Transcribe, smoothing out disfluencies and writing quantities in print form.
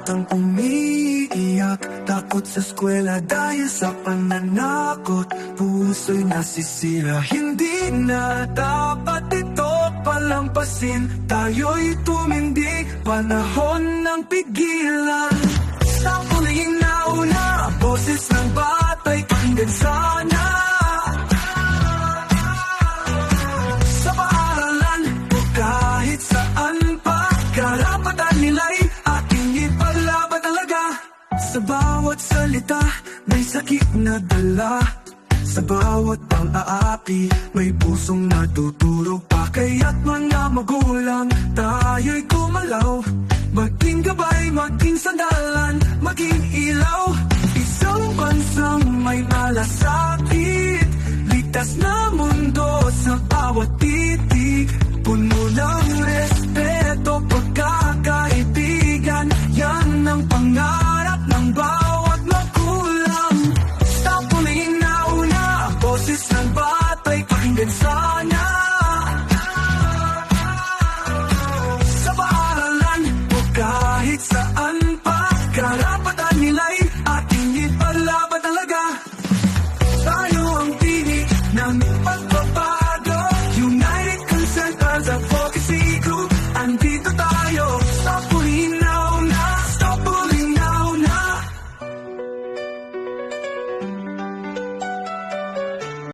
batang umiiyak, takot sa eskwela dahil sa pananakot. Puso'y nasisira, hindi na dapat ito palampasin. Tayo'y tumindig, panahon ng pigilan. Sa huling nauna, boses ng bata'y pakinggan sana. Sa paaralan o kahit saan pa, karapatan nila'y ating ipaglaban talaga. Sa bawat salita, may sakit na dala. Sa bawat pang-aapi, may pusong natuturo pa. Kaya't mga magulang, tayo'y kumalaw. Maging gabay, maging sandalan, maging ilaw. Isang bansang may malasakit, ligtas na mundo sa bawat titig. Puno ng respeto, pagkakaibigan, yan ang pangarap ng bawat magulang. Sa huling nauna, boses ng bata'y pakinggan sana. Sa paaralan o kahit saan pa, karapatan nila'y ating ipaglaban talaga. Tayo ang tinig ng